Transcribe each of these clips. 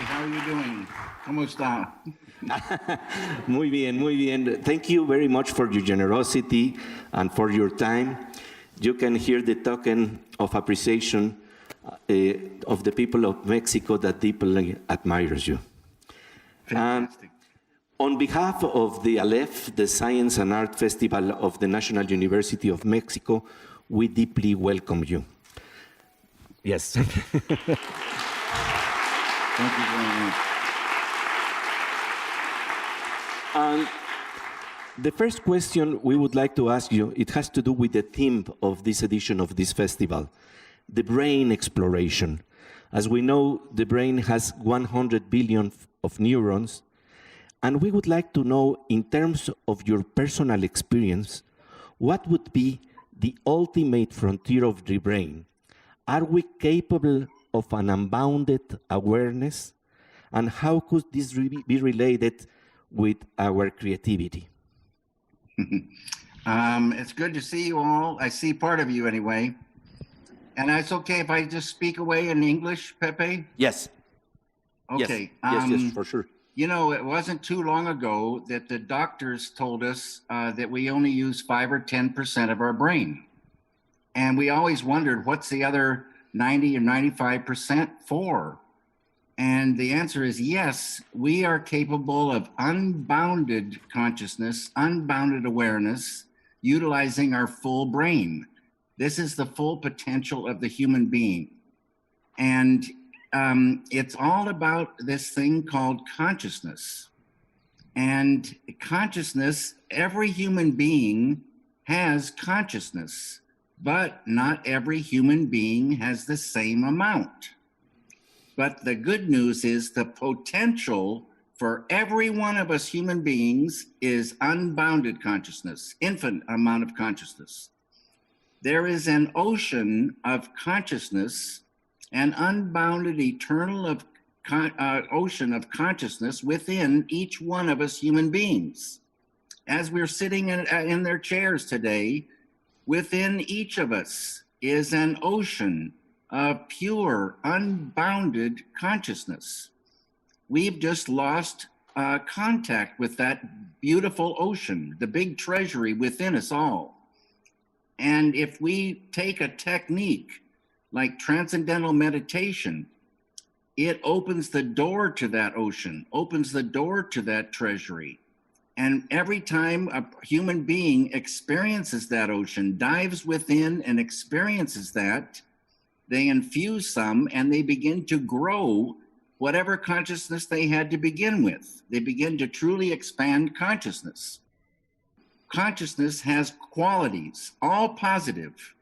how are you doing? ¿Cómo está? Muy bien, muy bien. Thank you very much for your generosity and for your time. You can hear the token of appreciation of the people of Mexico that deeply admires you. Fantastic. On behalf of the ALEF, the Science and Art Festival of the National University of Mexico, we deeply welcome you. Yes. Thank you very much. And the first question we would like to ask you, it has to do with the theme of this edition of this festival, the brain exploration. As we know, the brain has 100 billion of neurons, and we would like to know, in terms of your personal experience, what would be the ultimate frontier of the brain? Are we capable of an unbounded awareness? And how could this be related with our creativity? It's good to see you all. I see part of you anyway. And it's okay if I just speak away in English, Pepe? Yes. Okay. Yes, for sure. You know, it wasn't too long ago that the doctors told us that we only use 5 or 10% of our brain. And we always wondered, what's the other 90 or 95% for? And the answer is yes, we are capable of unbounded consciousness, unbounded awareness, utilizing our full brain. This is the full potential of the human being. And it's all about this thing called consciousness. And consciousness, every human being has consciousness, but not every human being has the same amount. But the good news is the potential for every one of us human beings is unbounded consciousness, infinite amount of consciousness. There is an ocean of consciousness, an unbounded eternal ocean of consciousness within each one of us human beings. As we're sitting in their chairs today, within each of us is an ocean of pure, unbounded consciousness. We've just lost contact with that beautiful ocean, the big treasury within us all. And if we take a technique like transcendental meditation, it opens the door to that ocean, opens the door to that treasury. And every time a human being experiences that ocean, dives within and experiences that, they infuse some and they begin to grow whatever consciousness they had to begin with. They begin to truly expand consciousness. Consciousness has qualities, all positive.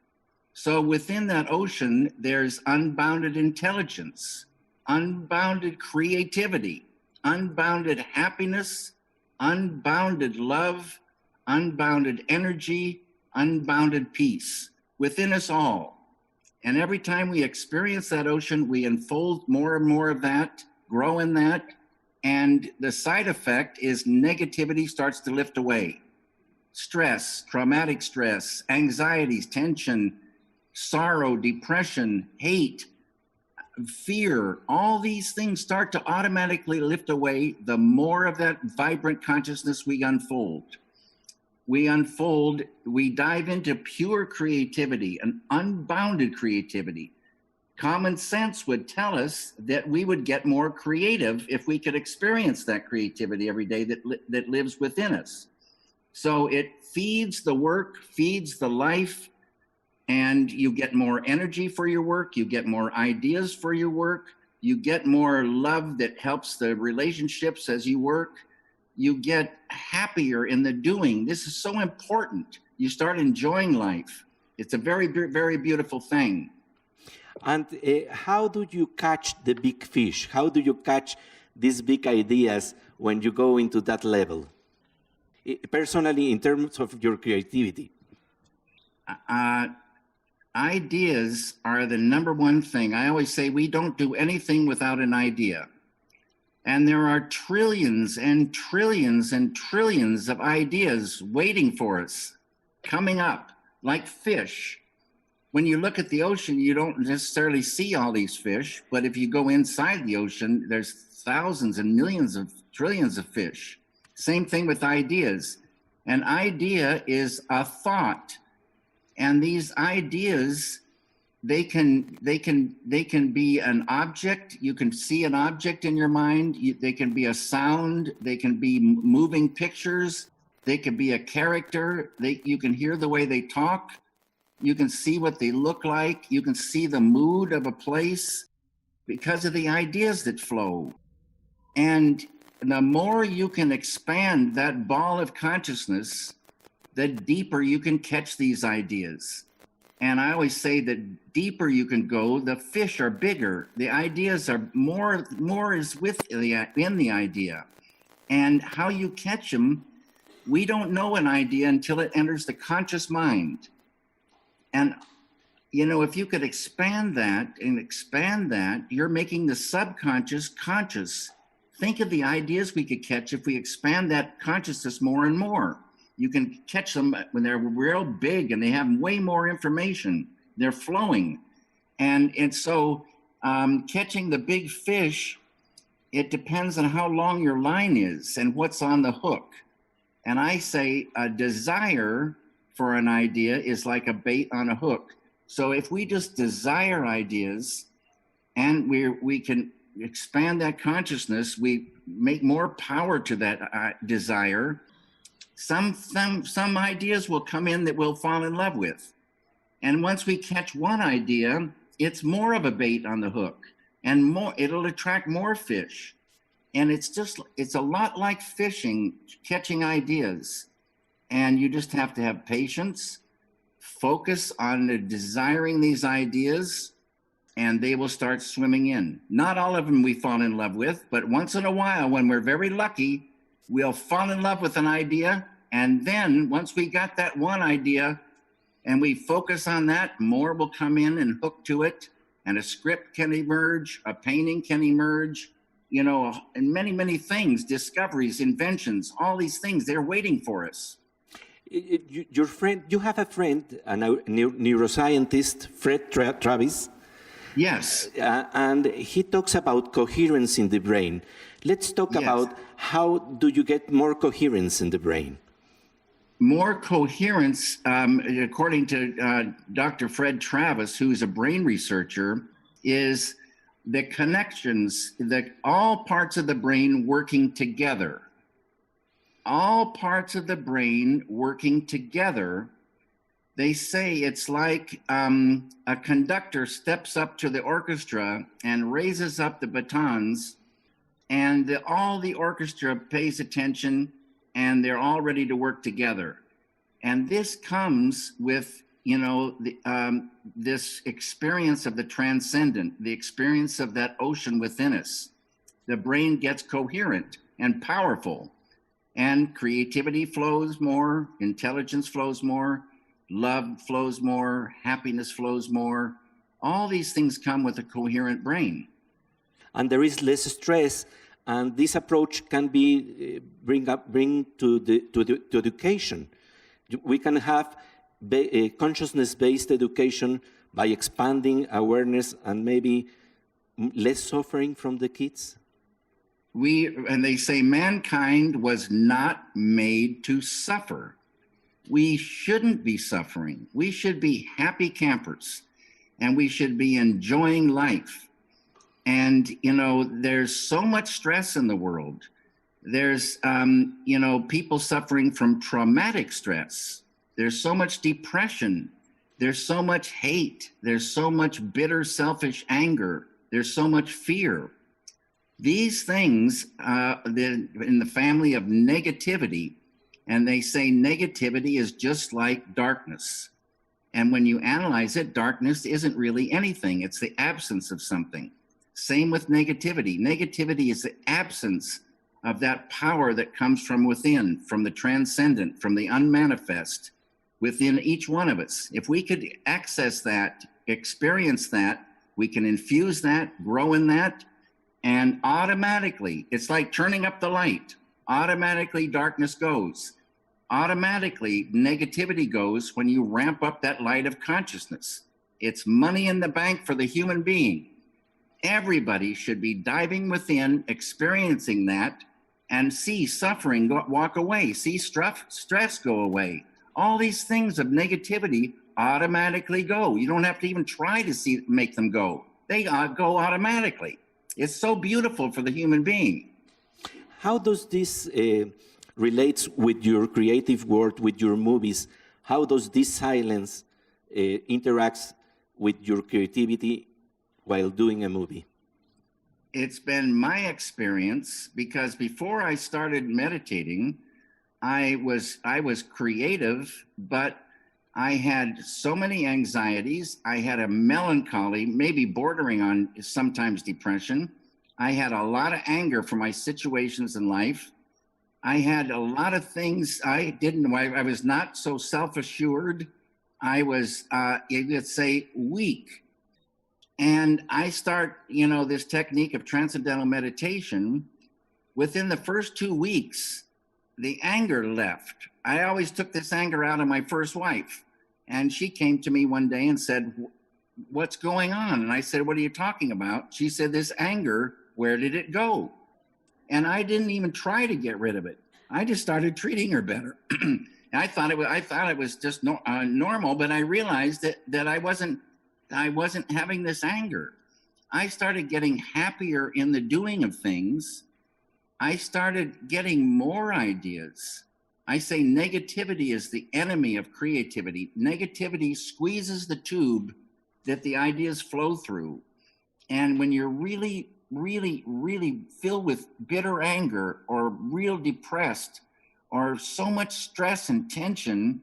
So within that ocean, there's unbounded intelligence, unbounded creativity, unbounded happiness, unbounded love, unbounded energy, unbounded peace within us all. And every time we experience that ocean, we unfold more and more of that, grow in that, and the side effect is negativity starts to lift away. Stress, traumatic stress, anxieties, tension, sorrow, depression, hate, fear, all these things start to automatically lift away the more of that vibrant consciousness we unfold. We dive into pure creativity, an unbounded creativity. Common sense would tell us that we would get more creative if we could experience that creativity every day that lives within us. So it feeds the work, feeds the life, and you get more energy for your work, you get more ideas for your work, you get more love that helps the relationships as you work. You get happier in the doing. This is so important. You start enjoying life. It's a very, very beautiful thing. And how do you catch the big fish? How do you catch these big ideas when you go into that level? Personally, in terms of your creativity. Ideas are the number one thing. I always say we don't do anything without an idea. And there are trillions and trillions and trillions of ideas waiting for us, coming up like fish. when you look at the ocean, you don't necessarily see all these fish, but if you go inside the ocean, there's thousands and millions of trillions of fish. Same thing with ideas. An idea is a thought, and these ideas, they can be an object. You can see an object in your mind. They can be a sound. They can be moving pictures. They can be a character. You can hear the way they talk. You can see what they look like. You can see the mood of a place because of the ideas that flow. And the more you can expand that ball of consciousness, the deeper you can catch these ideas. And I always say that deeper you can go, the fish are bigger. The ideas are more is in the idea. And how you catch them, we don't know an idea until it enters the conscious mind. And, if you could expand that, you're making the subconscious conscious. Think of the ideas we could catch if we expand that consciousness more and more. You can catch them when they're real big and they have way more information. They're flowing. And so catching the big fish, it depends on how long your line is and what's on the hook. And I say a desire for an idea is like a bait on a hook. So if we just desire ideas and we can expand that consciousness, we make more power to that desire. Some ideas will come in that we'll fall in love with. And once we catch one idea, it's more of a bait on the hook, and it'll attract more fish. And it's a lot like fishing, catching ideas. And you just have to have patience, focus on desiring these ideas, and they will start swimming in. Not all of them we fall in love with, but once in a while, when we're very lucky, we'll fall in love with an idea. And then once we got that one idea and we focus on that, more will come in and hook to it. And a script can emerge, a painting can emerge, and many, many things, discoveries, inventions, all these things, they're waiting for us. You have a friend, a neuroscientist, Fred Travis. Yes. And he talks about coherence in the brain. Let's talk about how do you get more coherence in the brain? More coherence, according to Dr. Fred Travis, who's a brain researcher, is the connections, all parts of the brain working together. All parts of the brain working together. They say it's like a conductor steps up to the orchestra and raises up the batons, and all the orchestra pays attention, and they're all ready to work together. And this comes with, this experience of the transcendent, the experience of that ocean within us. The brain gets coherent and powerful, and creativity flows more, intelligence flows more, love flows more, happiness flows more. All these things come with a coherent brain. And there is less stress, and this approach can be bring to education. We can have consciousness-based education by expanding awareness and maybe less suffering from the kids. And they say mankind was not made to suffer. We shouldn't be suffering. We should be happy campers, and we should be enjoying life. And, there's so much stress in the world. There's, people suffering from traumatic stress. There's so much depression. There's so much hate. There's so much bitter, selfish anger. There's so much fear. These things, in the family of negativity, and they say negativity is just like darkness. And when you analyze it, darkness isn't really anything. It's the absence of something. Same with negativity. Negativity is the absence of that power that comes from within, from the transcendent, from the unmanifest within each one of us. If we could access that, experience that, we can infuse that, grow in that, and automatically, it's like turning up the light. Automatically, darkness goes. Automatically, negativity goes when you ramp up that light of consciousness. It's money in the bank for the human being. Everybody should be diving within, experiencing that, and see suffering walk away, see stress go away. All these things of negativity automatically go. You don't have to even try to make them go. They go automatically. It's so beautiful for the human being. How does this relates with your creative work, with your movies? How does this silence interacts with your creativity while doing a movie? It's been my experience, because before I started meditating, I was creative, but I had so many anxieties. I had a melancholy, maybe bordering on sometimes depression. I had a lot of anger for my situations in life. I had a lot of things I was not so self-assured. I was, let's say, weak. And I start, this technique of transcendental meditation. Within the first 2 weeks, the anger left. I always took this anger out on my first wife. And she came to me one day and said, "What's going on?" And I said, "What are you talking about?" She said, "This anger, where did it go?" And I didn't even try to get rid of it. I just started treating her better. I thought it was just normal, but I realized that I wasn't having this anger. I started getting happier in the doing of things. I started getting more ideas. I say negativity is the enemy of creativity. Negativity squeezes the tube that the ideas flow through. And when you're really, really, really filled with bitter anger or real depressed or so much stress and tension,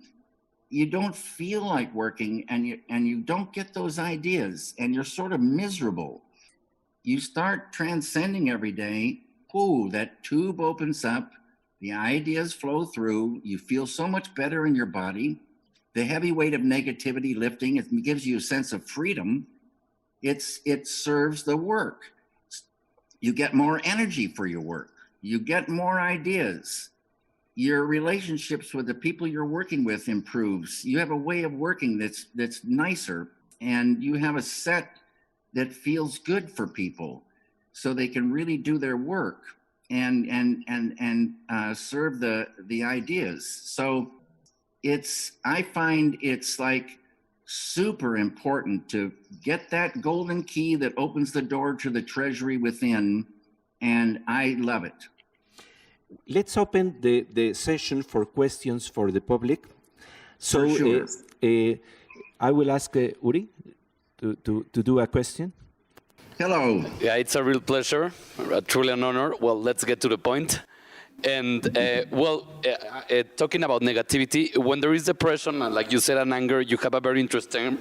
you don't feel like working, and you don't get those ideas, and you're sort of miserable. You start transcending every day. Ooh, that tube opens up. The ideas flow through. You feel so much better in your body. The heavy weight of negativity lifting, it gives you a sense of freedom. It serves the work. You get more energy for your work. You get more ideas. Your relationships with the people you're working with improves. You have a way of working that's nicer, and you have a set that feels good for people, so they can really do their work and serve the ideas. So I find it's like super important to get that golden key that opens the door to the treasury within, and I love it. Let's open the session for questions for the public. So sure. I will ask Uri to do a question. Hello. Yeah, it's a real pleasure, truly an honor. Well, let's get to the point. And talking about negativity, when there is depression, like you said, and anger, you have a very interesting,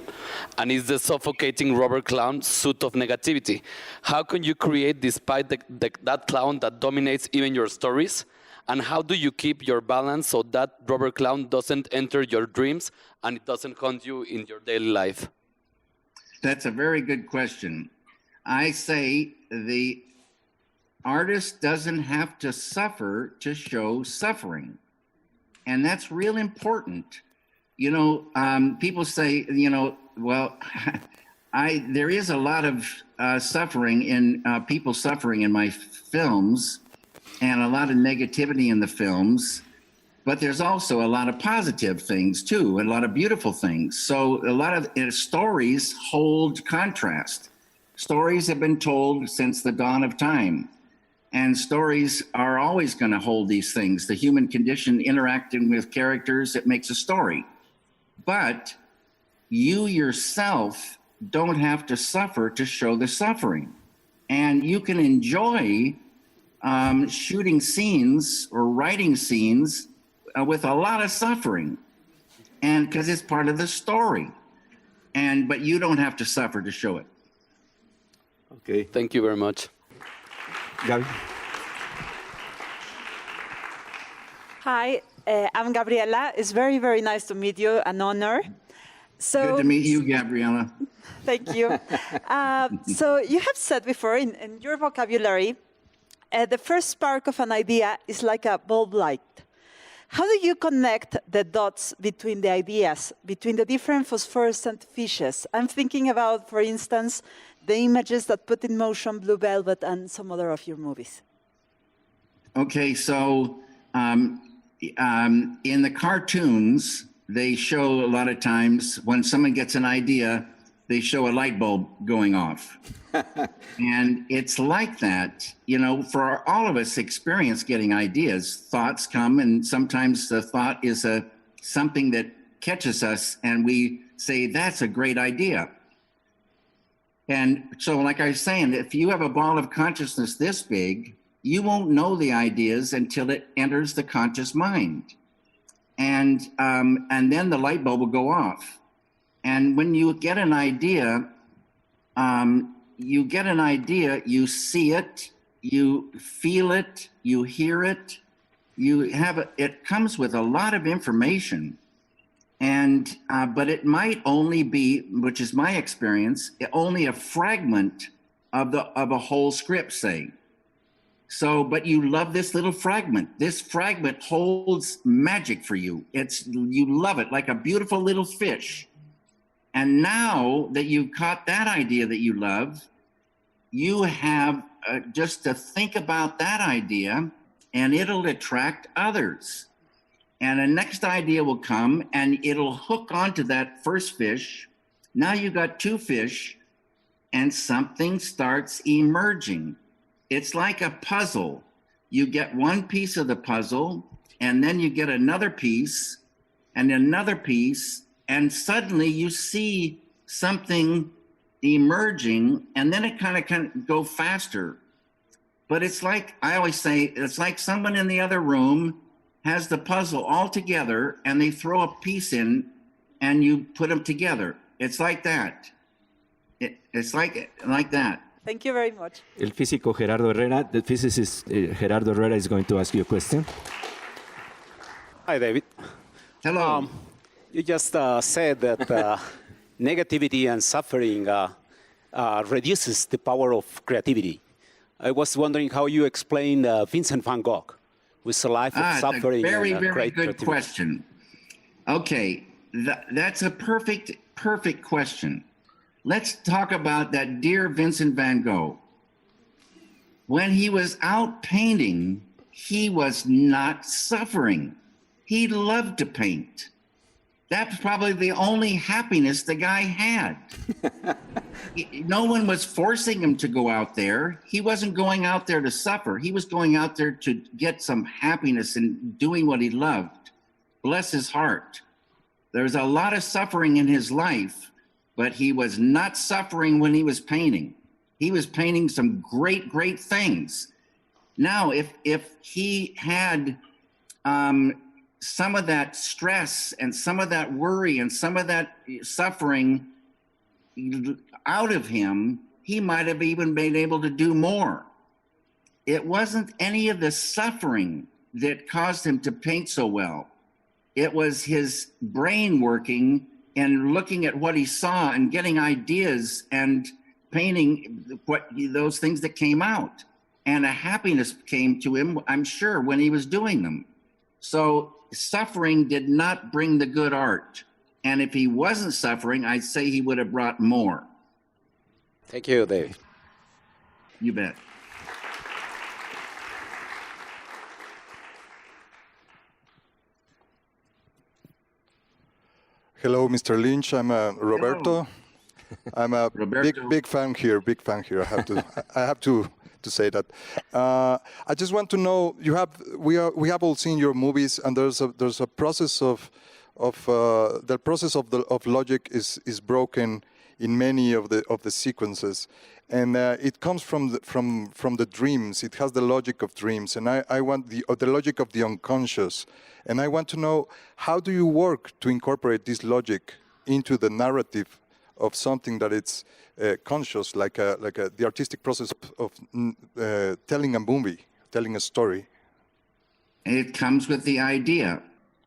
and it's the suffocating rubber clown suit of negativity. How can you create despite that clown that dominates even your stories? And how do you keep your balance so that rubber clown doesn't enter your dreams and it doesn't haunt you in your daily life? That's a very good question. I say the artist doesn't have to suffer to show suffering. And that's real important. People say, well, there is a lot of suffering in people suffering in my films, and a lot of negativity in the films, but there's also a lot of positive things too, and a lot of beautiful things. So a lot of stories hold contrast. Stories have been told since the dawn of time. And stories are always going to hold these things. The human condition interacting with characters, it makes a story. But you yourself don't have to suffer to show the suffering. And you can enjoy shooting scenes or writing scenes with a lot of suffering, and because it's part of the story. But you don't have to suffer to show it. Okay. Thank you very much. Gabi. Hi, I'm Gabriela. It's very, very nice to meet you. An honor. Good to meet you, Gabriela. Thank you. So you have said before in your vocabulary, the first spark of an idea is like a bulb light. How do you connect the dots between the ideas, between the different phosphorescent fishes? I'm thinking about, for instance, the images that put in motion Blue Velvet and some other of your movies. Okay, so in the cartoons, they show a lot of times when someone gets an idea, they show a light bulb going off. And it's like that, you know, for all of us experience getting ideas, thoughts come, and sometimes the thought is something that catches us and we say, that's a great idea. And so, like I was saying, if you have a ball of consciousness this big, you won't know the ideas until it enters the conscious mind. And then the light bulb will go off. And when you get an idea, you see it, you feel it, you hear it, it comes with a lot of information. And, but it might only be, which is my experience, only a fragment of a whole script, say. So, but you love this little fragment. This fragment holds magic for you. You love it like a beautiful little fish. And now that you've caught that idea that you love, you have just to think about that idea and it'll attract others. And the next idea will come and it'll hook onto that first fish. Now you got two fish and something starts emerging. It's like a puzzle. You get one piece of the puzzle and then you get another piece and another piece, and suddenly you see something emerging, and then it kind of go faster. But it's like, I always say, it's like someone in the other room has the puzzle all together and they throw a piece in and you put them together. It's like that. It's like that. Thank you very much. El físico Gerardo Herrera, the physicist Gerardo Herrera is going to ask you a question. Hi, David. Hello. You just said that negativity and suffering reduces the power of creativity. I was wondering how you explain Vincent van Gogh with a life of suffering. It's a very, and very great good creativity. question. Okay, that's a perfect question. Let's talk about that dear Vincent van Gogh. When he was out painting, he was not suffering. He loved to paint. That's probably the only happiness the guy had. No one was forcing him to go out there. He wasn't going out there to suffer. He was going out there to get some happiness in doing what he loved. Bless his heart. There's a lot of suffering in his life, but he was not suffering when he was painting. He was painting some great, great things. Now, if he had some of that stress and some of that worry and some of that suffering out of him, he might have even been able to do more. It wasn't any of the suffering that caused him to paint so well. It was his brain working and looking at what he saw and getting ideas and painting those things that came out. And a happiness came to him, I'm sure, when he was doing them. So suffering did not bring the good art. And if he wasn't suffering, I'd say he would have brought more. Thank you, David. You bet. Hello, Mr. Lynch. I'm Roberto. Hello. I'm a Roberto. big fan here. Big fan here. I have to say that. I just want to know. We have all seen your movies, and there's a process of the process of logic is broken in many of the sequences, and it comes from the dreams. It has the logic of dreams, and I want the logic of the unconscious. And I want to know, how do you work to incorporate this logic into the narrative of something that it's conscious, like the artistic process of telling a movie, telling a story? It comes with the idea.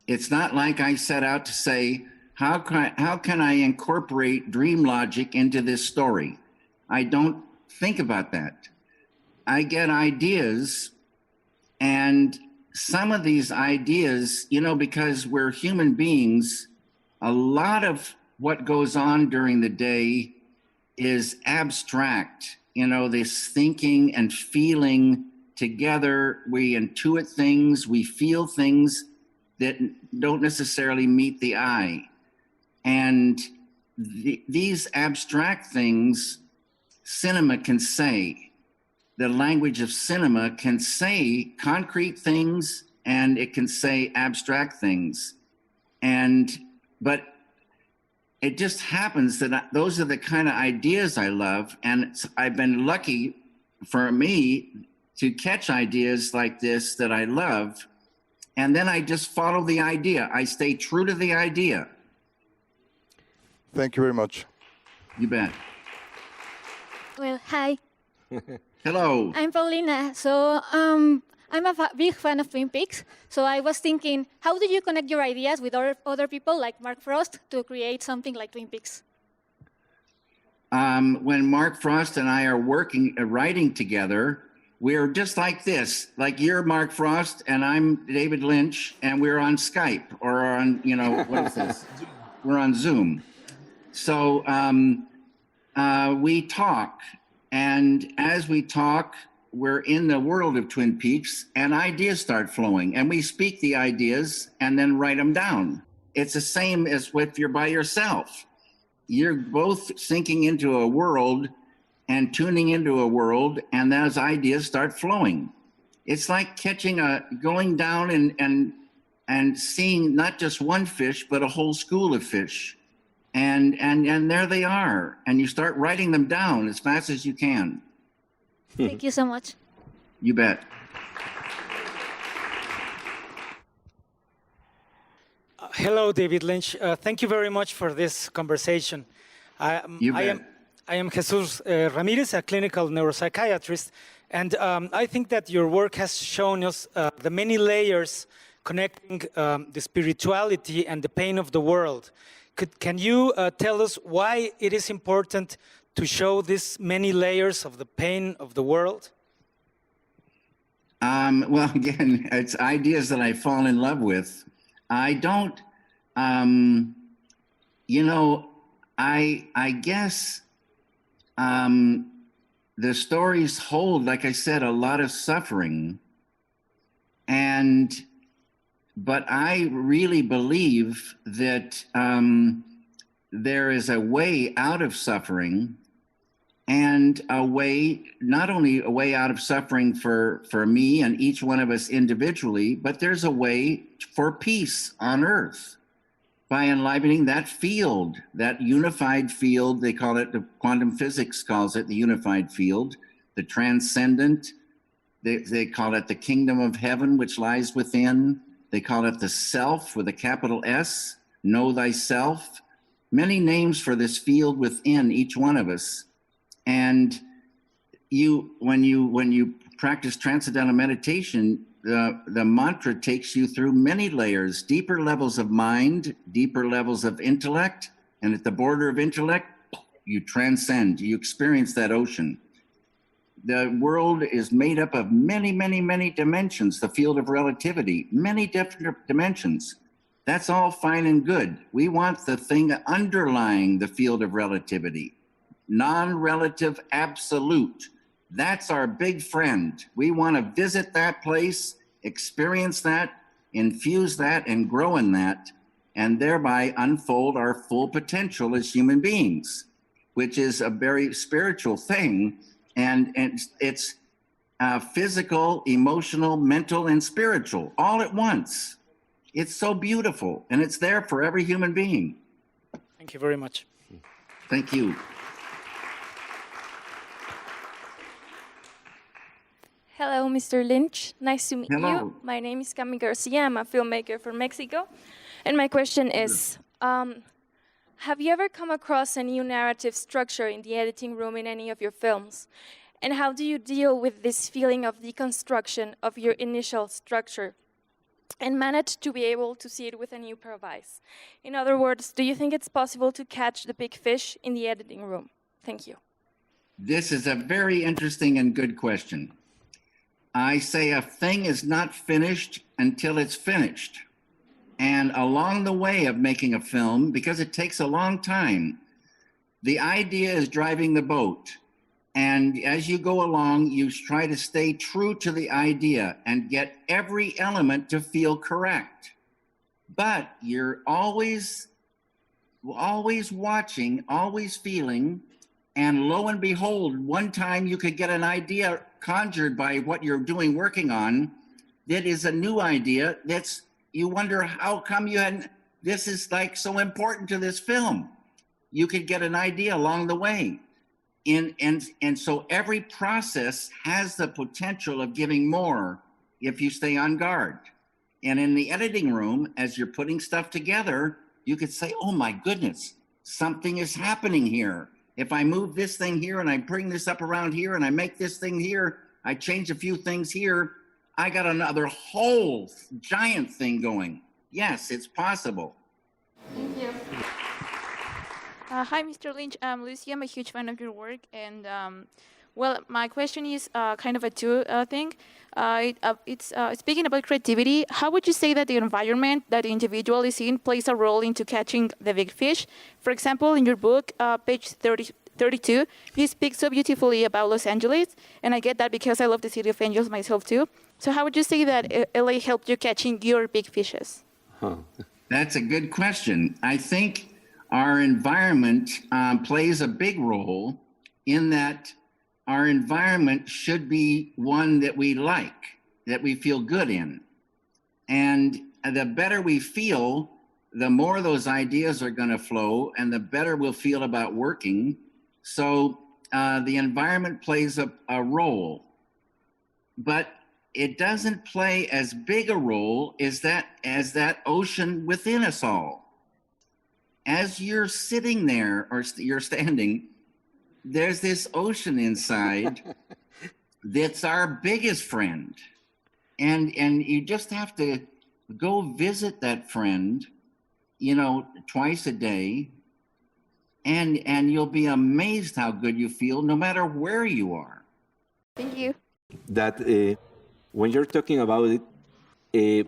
It's not like I set out to say, how can I incorporate dream logic into this story? I don't think about that. I get ideas, and some of these ideas, because we're human beings, a lot of what goes on during the day is abstract. This thinking and feeling together, we intuit things, we feel things that don't necessarily meet the eye. And these abstract things, cinema can say. The language of cinema can say concrete things and it can say abstract things. But it just happens that those are the kind of ideas I love. And I've been lucky for me to catch ideas like this that I love. And then I just follow the idea. I stay true to the idea. Thank you very much. You bet. Well, hi, Hello. I'm Paulina. So I'm a big fan of Twin Peaks. So I was thinking, how do you connect your ideas with other people like Mark Frost to create something like Twin Peaks? When Mark Frost and I are writing together, we're just like this. Like you're Mark Frost and I'm David Lynch, and we're on Skype or on, what is this? We're on Zoom. So we talk, and as we talk, we're in the world of Twin Peaks, and ideas start flowing, and we speak the ideas and then write them down. It's the same as if you're by yourself. You're both sinking into a world and tuning into a world, and those ideas start flowing. It's like going down and seeing not just one fish, but a whole school of fish. And there they are. And you start writing them down as fast as you can. Thank you so much. You bet. Hello, David Lynch. Thank you very much for this conversation. You bet. I am Jesus Ramirez, a clinical neuropsychiatrist, and I think that your work has shown us the many layers connecting the spirituality and the pain of the world. Can you tell us why it is important to show these many layers of the pain of the world? Well, again, it's ideas that I fall in love with. I don't, I guess the stories hold, like I said, a lot of suffering. But I really believe that there is a way out of suffering, and not only a way out of suffering for me and each one of us individually, but there's a way for peace on earth by enlivening that field, that unified field. They call it, the quantum physics calls it the unified field, the transcendent. They call it the kingdom of heaven, which lies within. They call it the self with a capital S, know thyself. Many names for this field within each one of us. And when you practice transcendental meditation, the mantra takes you through many layers, deeper levels of mind, deeper levels of intellect, and at the border of intellect, you transcend, you experience that ocean. The world is made up of many, many, many dimensions, the field of relativity, many different dimensions. That's all fine and good. We want the thing underlying the field of relativity, non-relative absolute. That's our big friend. We want to visit that place, experience that, infuse that, and grow in that, and thereby unfold our full potential as human beings, which is a very spiritual thing. And it's physical, emotional, mental, and spiritual all at once. It's so beautiful, and it's there for every human being. Thank you very much. Thank you. Hello, Mr. Lynch. Nice to meet Hello. you. My name is Cami Garcia. I'm a filmmaker from Mexico. And my question is, have you ever come across a new narrative structure in the editing room in any of your films? And how do you deal with this feeling of deconstruction of your initial structure and manage to be able to see it with a new pair of eyes? In other words, do you think it's possible to catch the big fish in the editing room? Thank you. This is a very interesting and good question. I say a thing is not finished until it's finished. And along the way of making a film, because it takes a long time, the idea is driving the boat. And as you go along, you try to stay true to the idea and get every element to feel correct. But you're always watching, always feeling, and lo and behold, one time you could get an idea conjured by what you're doing, working on, that is a new idea that's, you wonder how come you hadn't, this is like so important to this film. You could get an idea along the way. And so every process has the potential of giving more if you stay on guard. And in the editing room, as you're putting stuff together, you could say, oh my goodness, something is happening here. If I move this thing here and I bring this up around here and I make this thing here, I change a few things here, I got another whole giant thing going. Yes, it's possible. Thank you. Hi, Mr. Lynch. I'm Lucy. I'm a huge fan of your work. And, well, my question is kind of a two thing. It's speaking about creativity. How would you say that the environment that the individual is in plays a role into catching the big fish? For example, in your book, page 32, you speak so beautifully about Los Angeles. And I get that because I love the city of angels myself, too. So how would you say that LA helped you catching your big fishes? That's a good question. I think our environment plays a big role in that our environment should be one that we like, that we feel good in. And the better we feel, the more those ideas are going to flow and the better we'll feel about working. So the environment plays a role, but it doesn't play as big a role as that ocean within us all. As you're sitting there or you're standing, there's this ocean inside that's our biggest friend. And you just have to go visit that friend, twice a day, and you'll be amazed how good you feel no matter where you are. Thank you. That when you're talking about it,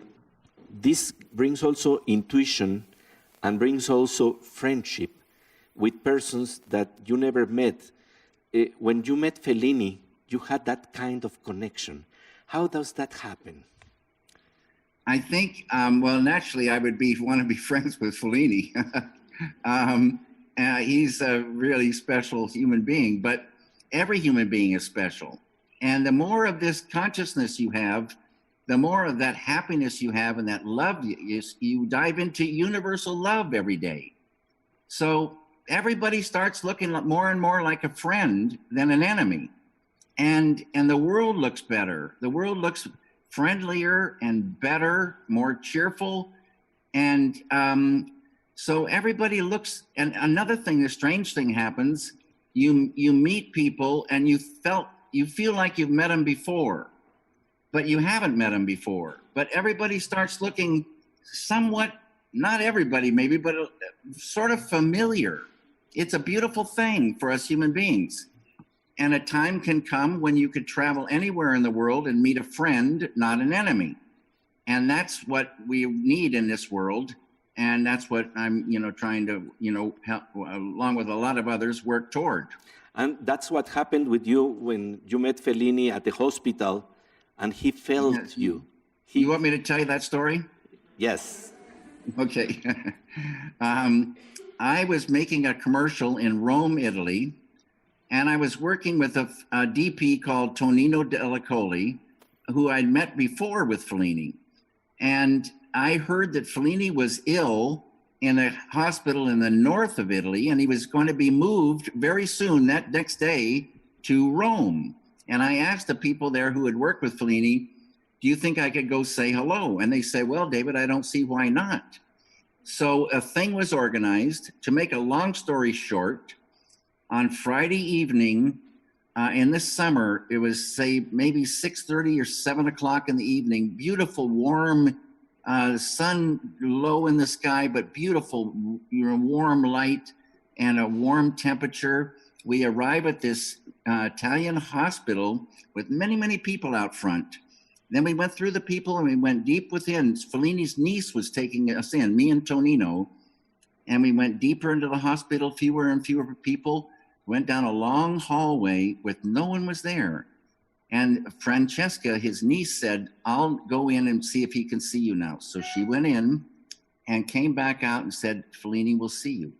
this brings also intuition and brings also friendship with persons that you never met. When you met Fellini, you had that kind of connection. How does that happen? I think, well, naturally, I would want to be friends with Fellini. He's a really special human being, but every human being is special. And the more of this consciousness you have, the more of that happiness you have and that love, you dive into universal love every day. So everybody starts looking more and more like a friend than an enemy. And the world looks better. The world looks friendlier and better, more cheerful. And so everybody looks, and another thing, the strange thing happens, you meet people and you feel like you've met them before, but you haven't met them before. But everybody starts looking somewhat, not everybody maybe, but sort of familiar. It's a beautiful thing for us human beings. And a time can come when you could travel anywhere in the world and meet a friend, not an enemy. And that's what we need in this world. And that's what I'm, trying to, help, along with a lot of others, work toward. And that's what happened with you when you met Fellini at the hospital and he felt Yes. you. You want me to tell you that story? Yes. Okay. I was making a commercial in Rome, Italy, and I was working with a DP called Tonino Delacoli, who I'd met before with Fellini. And I heard that Fellini was ill in a hospital in the north of Italy, and he was going to be moved very soon, that next day, to Rome. And I asked the people there who had worked with Fellini, do you think I could go say hello? And they said, well, David, I don't see why not. So a thing was organized. To make a long story short, on Friday evening in the summer, it was, say, maybe 6:30 or 7 o'clock in the evening, beautiful, warm, sun low in the sky, but beautiful, warm light and a warm temperature. We arrive at this Italian hospital with many, many people out front. Then we went through the people and we went deep within. Fellini's niece was taking us in, me and Tonino, and we went deeper into the hospital, fewer and fewer people, went down a long hallway with no one was there. And Francesca, his niece, said, I'll go in and see if he can see you now. So she went in and came back out and said, Fellini will see you.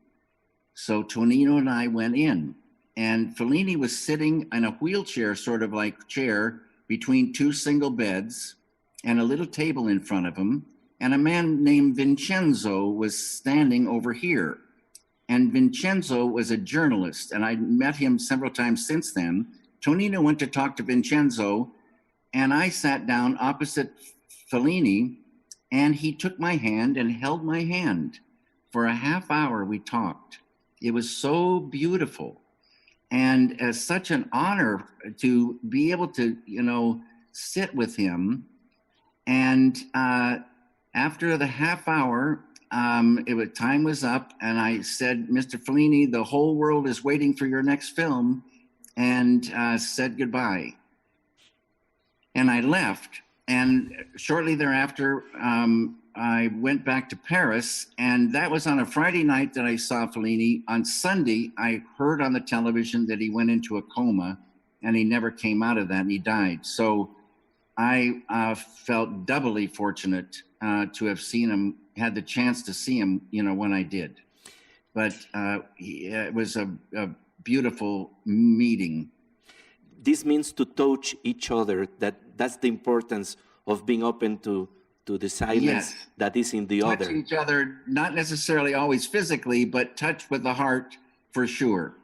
So Tonino and I went in, and Fellini was sitting in a wheelchair, sort of like chair, between two single beds and a little table in front of him. And a man named Vincenzo was standing over here. And Vincenzo was a journalist, and I met him several times since then. Tonino went to talk to Vincenzo, and I sat down opposite Fellini, and he took my hand and held my hand. For a half hour, we talked. It was so beautiful. And as such an honor to be able to, sit with him. And after the half hour, time was up, and I said, Mr. Fellini, the whole world is waiting for your next film, and said goodbye. And I left. And shortly thereafter, I went back to Paris, and that was on a Friday night that I saw Fellini. On Sunday, I heard on the television that he went into a coma, and he never came out of that, and he died. So I felt doubly fortunate to have seen him, had the chance to see him, when I did. But it was a beautiful meeting. This means to touch each other. That's the importance of being open to the silence that is in the touch other. Each other, not necessarily always physically, but touch with the heart for sure.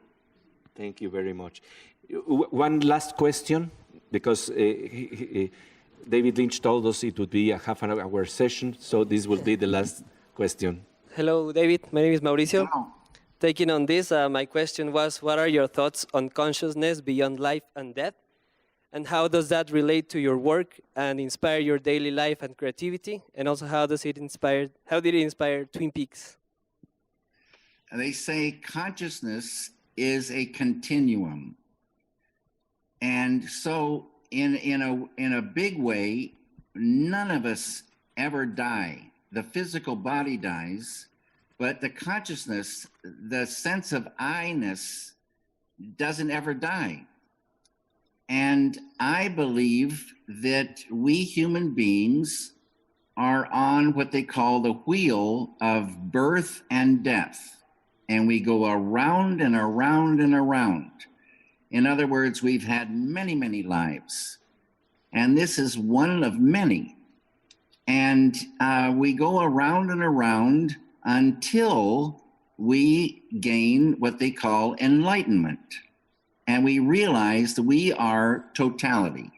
Thank you very much. One last question, because David Lynch told us it would be a half-an-hour session, so this will be the last question. Hello, David. My name is Mauricio. Hello. Taking on this, my question was, what are your thoughts on consciousness beyond life and death? And how does that relate to your work and inspire your daily life and creativity? And also, how did it inspire Twin Peaks? They say consciousness is a continuum. And so in a big way, none of us ever die. The physical body dies, but the consciousness, the sense of I-ness, doesn't ever die. And I believe that we human beings are on what they call the wheel of birth and death. And we go around and around and around. In other words, we've had many, many lives. And this is one of many. And we go around and around until we gain what they call enlightenment. And we realize that we are totality.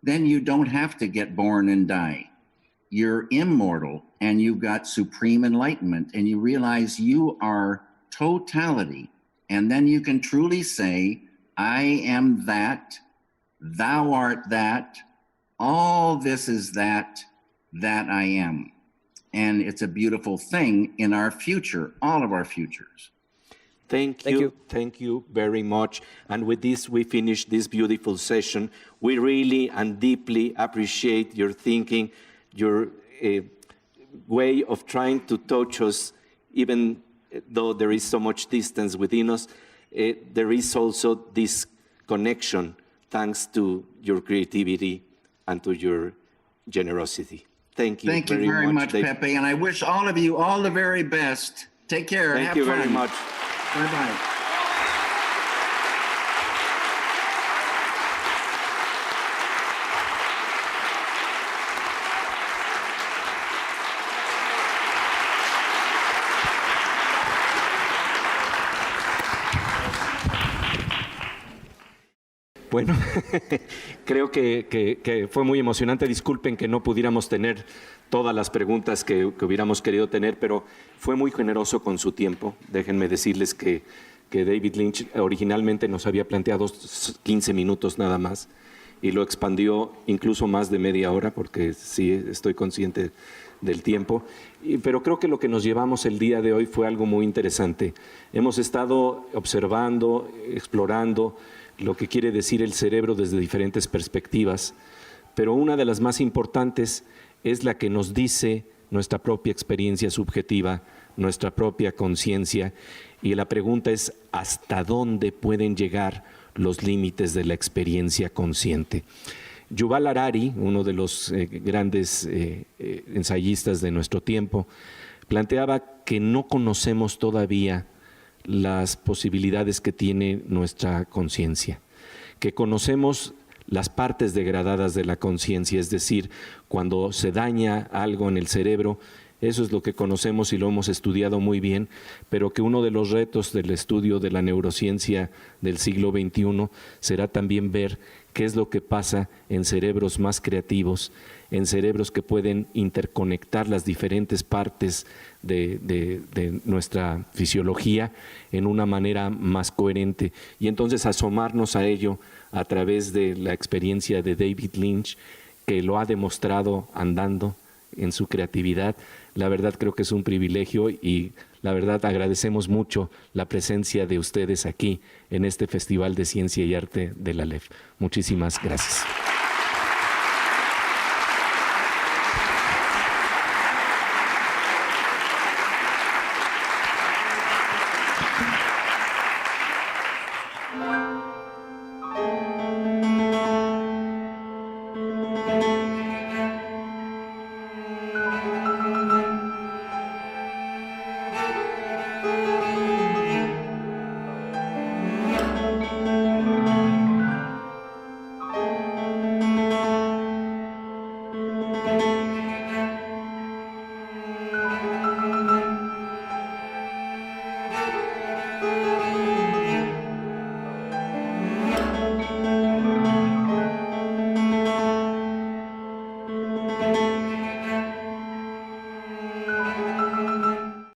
Then you don't have to get born and die. You're immortal, and you've got supreme enlightenment, and you realize you are totality. And then you can truly say, I am that, thou art that, all this is that I am. And it's a beautiful thing in our future, all of our futures. Thank you very much. And with this, we finish this beautiful session. We really and deeply appreciate your thinking, your way of trying to touch us, even though there is so much distance within us. There is also this connection thanks to your creativity and to your generosity. Thank you very much, Pepe. And I wish all of you all the very best. Take care. Thank you very much. Bye-bye. Bueno, creo que fue muy emocionante. Disculpen que no pudiéramos tener todas las preguntas que hubiéramos querido tener, pero fue muy generoso con su tiempo. Déjenme decirles que David Lynch originalmente nos había planteado 15 minutos nada más y lo expandió incluso más de media hora, porque sí, estoy consciente del tiempo. Pero creo que lo que nos llevamos el día de hoy fue algo muy interesante. Hemos estado observando, explorando lo que quiere decir el cerebro desde diferentes perspectivas, pero una de las más importantes es la que nos dice nuestra propia experiencia subjetiva, nuestra propia conciencia, y la pregunta es ¿hasta dónde pueden llegar los límites de la experiencia consciente? Yuval Harari, uno de los grandes ensayistas de nuestro tiempo, planteaba que no conocemos todavía las posibilidades que tiene nuestra conciencia, que conocemos las partes degradadas de la conciencia, es decir, cuando se daña algo en el cerebro, eso es lo que conocemos y lo hemos estudiado muy bien, pero que uno de los retos del estudio de la neurociencia del siglo XXI será también ver qué es lo que pasa en cerebros más creativos, en cerebros que pueden interconectar las diferentes partes de nuestra fisiología en una manera más coherente. Y entonces asomarnos a ello a través de la experiencia de David Lynch, que lo ha demostrado andando en su creatividad. La verdad creo que es un privilegio y la verdad agradecemos mucho la presencia de ustedes aquí en este Festival de Ciencia y Arte de la LEF. Muchísimas gracias.